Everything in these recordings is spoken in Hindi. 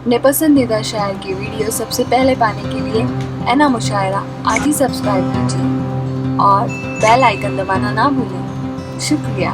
अपने पसंदीदा शायर की वीडियो सबसे पहले पाने के लिए एना मुशायरा आज ही सब्सक्राइब कीजिए और बेल आइकन दबाना ना भूलें। शुक्रिया।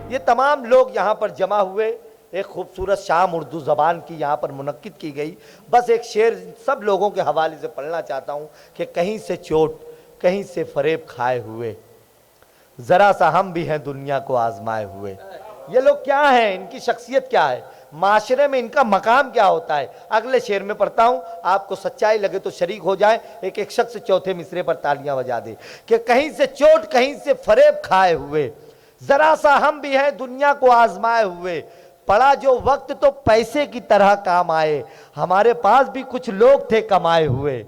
ये तमाम लोग यहाँ पर जमा हुए, एक खूबसूरत शाम उर्दू ज़बान की यहाँ पर मुनक्किद की गई। बस एक शेर सब लोगों के हवाले से पढ़ना चाहता हूँ कि कहीं से चोट कहीं से फरेब खाए हुए, ज़रा सा हम भी हैं दुनिया को आजमाए हुए। ये लोग क्या हैं, इनकी शख्सियत क्या है, माशरे में इनका मकाम क्या होता है। अगले शेर में पढ़ता हूँ, आपको सच्चाई लगे तो शरीक हो जाए। एक एक शख्स चौथे मिसरे पर तालियां बजा दे कि कहीं से चोट कहीं से फरेब खाए हुए, जरा सा हम भी हैं दुनिया को आजमाए हुए। पड़ा जो वक्त तो पैसे की तरह काम आए, हमारे पास भी कुछ लोग थे कमाए हुए।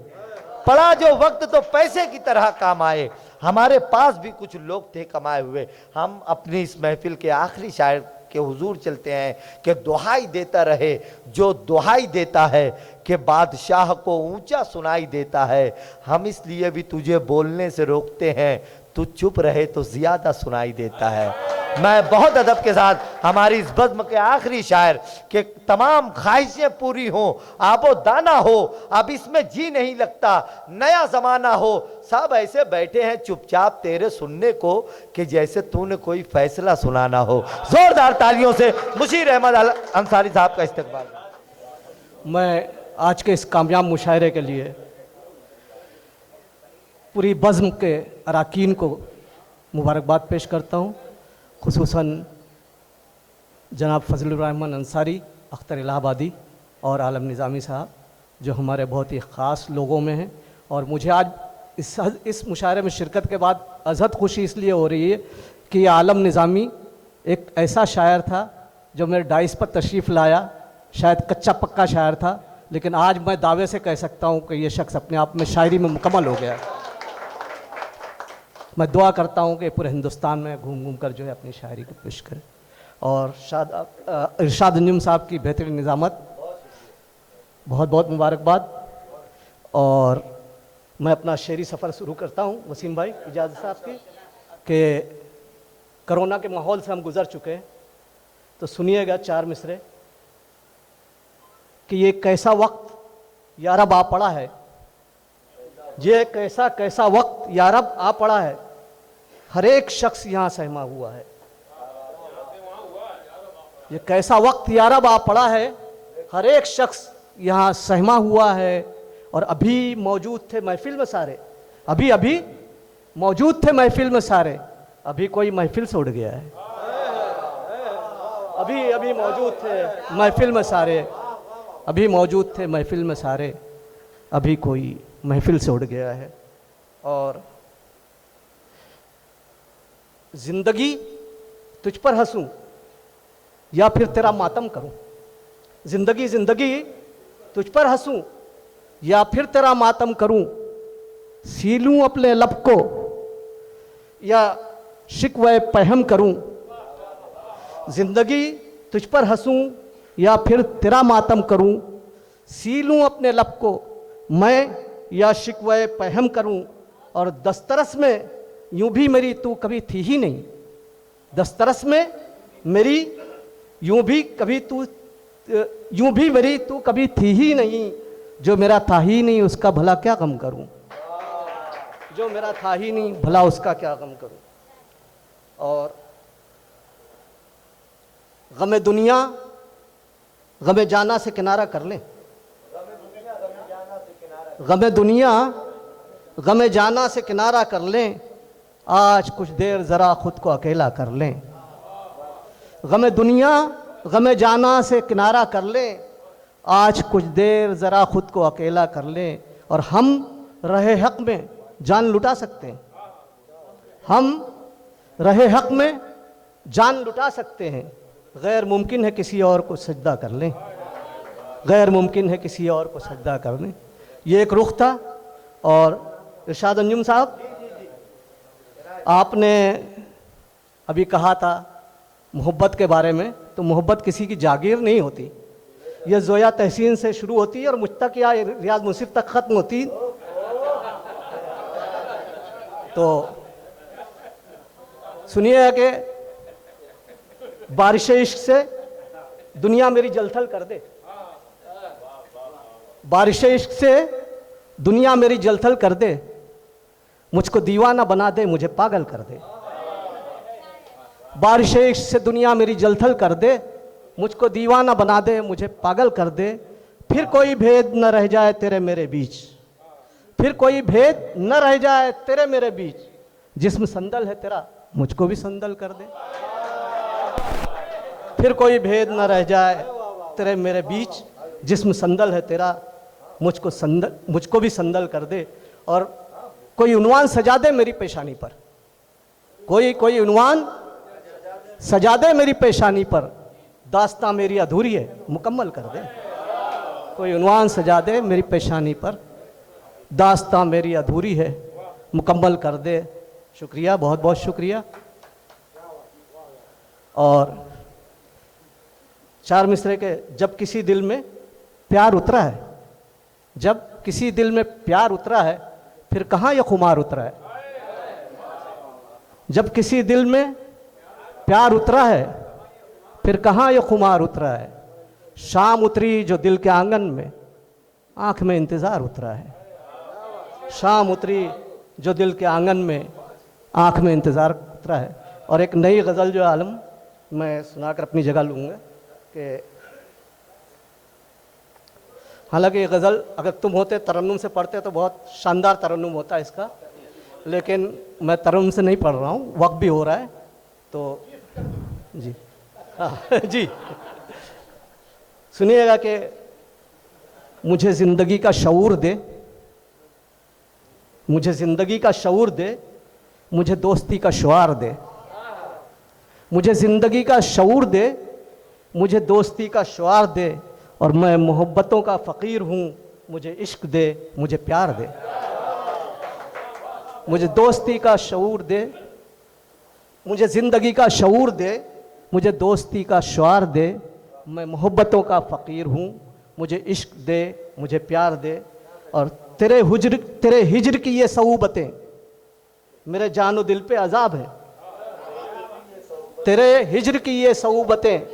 पड़ा जो वक्त तो पैसे की तरह काम आए, हमारे पास भी कुछ लोग थे कमाए हुए। हम अपनी इस महफिल के आखिरी शायर के हुजूर चलते हैं कि दुहाई देता रहे जो दुहाई देता है, कि बादशाह को ऊंचा सुनाई देता है। हम इसलिए भी तुझे बोलने से रोकते हैं, तू चुप रहे तो ज्यादा सुनाई देता है। मैं बहुत अदब के साथ हमारी इस बज़्म के आखिरी शायर के तमाम ख्वाहिशें पूरी हों, आबो दाना हो, अब इसमें जी नहीं लगता, नया जमाना हो, सब ऐसे बैठे हैं चुपचाप तेरे सुनने को कि जैसे तूने कोई फैसला सुनाना हो। जोरदार तालियों से मुशीर अहमद अंसारी साहब का इस्तकबाल। मैं आज के इस कामयाब मुशायरे के लिए पूरी बज़्म के अरकान को मुबारकबाद पेश करता हूँ, खुसूसन जनाब फजलुर रहमान अंसारी, अख्तर इलाहाबादी और आलम निज़ामी साहब, जो हमारे बहुत ही ख़ास लोगों में हैं। और मुझे आज इस मुशायरे में शिरकत के बाद अज़हद खुशी इसलिए हो रही है कि आलम निज़ामी एक ऐसा शायर था जो मेरे डाइस पर तशरीफ़ लाया, शायद कच्चा पक्का शायर था, लेकिन आज मैं दावे से कह सकता हूँ कि ये शख्स अपने आप में शायरी में मुकम्मल हो गया। मैं दुआ करता हूँ कि पूरे हिंदुस्तान में घूम घूम कर जो है अपनी शायरी को पेश करें। और इरशाद अंजुम साहब की बेहतरीन निज़ामत, बहुत बहुत मुबारकबाद। और मैं अपना शेरी सफ़र शुरू करता हूँ वसीम भाई इजाज़त साहब की, कि कोरोना के माहौल से हम गुज़र चुके हैं, तो सुनिएगा चार मिसरे कि ये कैसा वक्त यारब आ पड़ा है, ये कैसा कैसा वक्त यारब आ पड़ा है, हर एक शख्स यहाँ सहमा हुआ है। ये कैसा वक्त यारब आ पड़ा है, हर एक शख्स यहाँ सहमा हुआ है। और अभी मौजूद थे महफिल में सारे, अभी अभी मौजूद थे महफिल में सारे, अभी कोई महफिल से उड़ गया है। अभी अभी मौजूद थे महफिल में सारे, अभी मौजूद थे महफिल में सारे, अभी कोई महफिल से उड़ गया है। और जिंदगी तुझ पर हंसूं या फिर तेरा मातम करूं, जिंदगी जिंदगी तुझ पर हंसूं या फिर तेरा मातम करूं, सीलूं अपने लब को या शिकवे पहम करूं, जिंदगी तुझ पर हंसूं या फिर तेरा मातम करूं, सीलूं अपने लब को मैं या शिकवे पहम करूं। और दस्तरस में यूं भी मेरी तू कभी थी ही नहीं, दस्तरस में मेरी यूं भी मेरी तू कभी थी ही नहीं, जो मेरा था ही नहीं उसका भला क्या गम करूं, जो मेरा था ही नहीं भला उसका क्या गम करूं। और गमे दुनिया गमे जाना से किनारा कर लें, गमे दुनिया गमे जाना से किनारा कर लें, आज कुछ देर ज़रा खुद को अकेला कर लें। गमे दुनिया गमे जाना से किनारा कर लें, आज कुछ देर ज़रा खुद को अकेला कर लें। और हम रहे हक में जान लुटा सकते हैं, हम रहे हक में जान लुटा सकते हैं, गैर मुमकिन है किसी और को सजदा कर लें, गैर मुमकिन है किसी और को सजदा कर लें। ये एक रुख था। और इरशाद अंजुम साहब, आपने अभी कहा था मोहब्बत के बारे में, तो मोहब्बत किसी की जागीर नहीं होती, यह ज़ोया तहसीन से शुरू होती है और मुझ तक या रियाज मुंसिफ तक ख़त्म होती। तो सुनिए कि बारिश इश्क से दुनिया मेरी जलथल कर दे, बारिश इश्क से दुनिया मेरी जलथल कर दे, मुझको दीवाना बना दे, मुझे पागल कर दे। बारिश इश्क से दुनिया मेरी जलथल कर दे, मुझको दीवाना बना दे, मुझे पागल कर दे। फिर कोई भेद न रह जाए तेरे मेरे बीच, फिर कोई भेद न रह जाए तेरे मेरे बीच, जिस्म संदल है तेरा मुझको भी संदल कर दे। फिर कोई भेद न रह जाए तेरे मेरे बीच, जिस्म संदल है तेरा मुझको भी संदल कर दे। और कोई उन्वान सजा दे मेरी पेशानी पर, कोई उन्वान सजा दे मेरी पेशानी पर, दास्तां मेरी अधूरी है मुकम्मल कर दे। कोई उन्वान सजा दे मेरी पेशानी पर, दास्तां मेरी अधूरी है मुकम्मल कर दे। शुक्रिया, बहुत बहुत शुक्रिया। और चार मिसरे के जब किसी दिल में प्यार उतरा है, जब किसी दिल में प्यार उतरा है, फिर कहाँ यह खुमार उतरा है। जब किसी दिल में प्यार उतरा है, फिर कहाँ यह खुमार उतरा है। शाम उतरी जो दिल के आंगन में, आंख में इंतज़ार उतरा है। शाम उतरी जो दिल के आंगन में, आंख में इंतज़ार उतरा है। और एक नई गज़ल जो आलम मैं सुनाकर अपनी जगह लूँगा कि हालांकि ये गज़ल अगर तुम होते तरन्नुम से पढ़ते तो बहुत शानदार तरन्नुम होता है इसका, लेकिन मैं तरन्नुम से नहीं पढ़ रहा हूँ, वक्त भी हो रहा है। तो जी हाँ जी सुनिएगा कि मुझे ज़िंदगी का शऊर दे, मुझे ज़िंदगी का शऊर दे, मुझे दोस्ती का शुआर दे। मुझे ज़िंदगी का शऊर दे, मुझे दोस्ती का शुआर दे, और मैं मोहब्बतों का फ़कीर हूँ, मुझे इश्क दे, मुझे प्यार दे। मुझे दोस्ती का शऊर दे, मुझे ज़िंदगी का शऊर दे, मुझे दोस्ती का शुआर दे। मैं मोहब्बतों का फ़कीर हूँ, मुझे इश्क दे, मुझे प्यार दे। और तेरे हिज्र की ये सऊबतें मेरे जानो दिल पे अज़ाब है। तेरे हिज्र की ये सऊबतें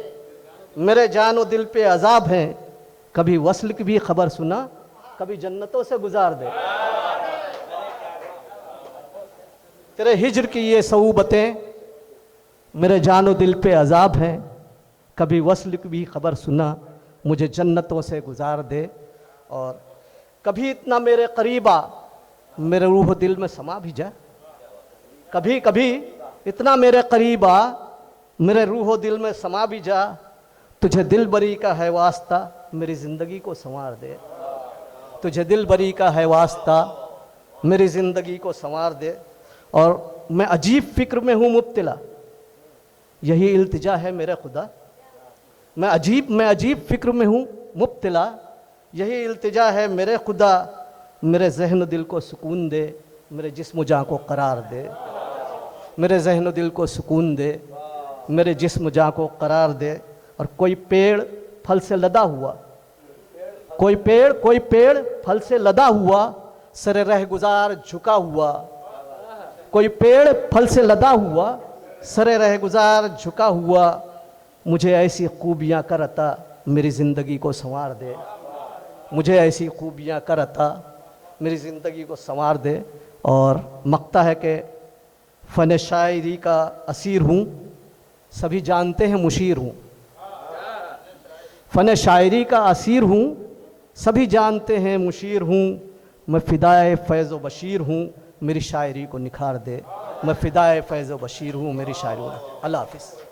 मेरे जानो दिल पे अज़ाब हैं। कभी वस्ल की भी खबर सुना, कभी जन्नतों से गुजार दे। तेरे हिज्र की ये सऊबतें मेरे जानो दिल पे अज़ाब हैं। कभी वस्ल की भी खबर सुना, मुझे जन्नतों से गुजार दे। और कभी इतना मेरे करीब आ, मेरे रूह दिल में समा भी जा। कभी कभी इतना मेरे करीब आ, मेरे रूह दिल में समा भी जा। तुझे दिल बरी का है वास्ता, मेरी ज़िंदगी को संवार दे। तुझे दिल बरी का है वास्ता, मेरी ज़िंदगी को संवार दे। और मैं अजीब फ़िक्र में हूँ मुब्तला, यही इल्तिजा है मेरे खुदा। मैं अजीब फ़िक्र में हूँ मुब्तला, यही इल्तिजा है मेरे खुदा। मेरे जहन दिल को सुकून दे, मेरे जिस्म जाँ को करार दे। मेरे जहन दिल को सुकून दे, मेरे जिस्म जाँ को करार दे। और कोई पेड़ फल से लदा हुआ, कोई पेड़ फल से लदा हुआ, सरे रह गुजार झुका हुआ। कोई पेड़ फल से लदा हुआ, सरे रह गुजार झुका हुआ। मुझे ऐसी खूबियाँ कर अता, मेरी ज़िंदगी को संवार दे। मुझे ऐसी खूबियाँ कर अता, मेरी ज़िंदगी को संवार दे। और मक्ता है कि फ़न शायरी का असीर हूँ, सभी जानते हैं मुशीर हूँ। फ़न शायरी का असीर हूँ, सभी जानते हैं मुशीर हूँ। मैं फ़िदाए फ़ैज़ व बशीर हूँ, मेरी शायरी को निखार दे। मैं फ़िदाए फ़ैज़ व बशीर हूँ, मेरी शायरी। अल्लाह हाफ़िज़।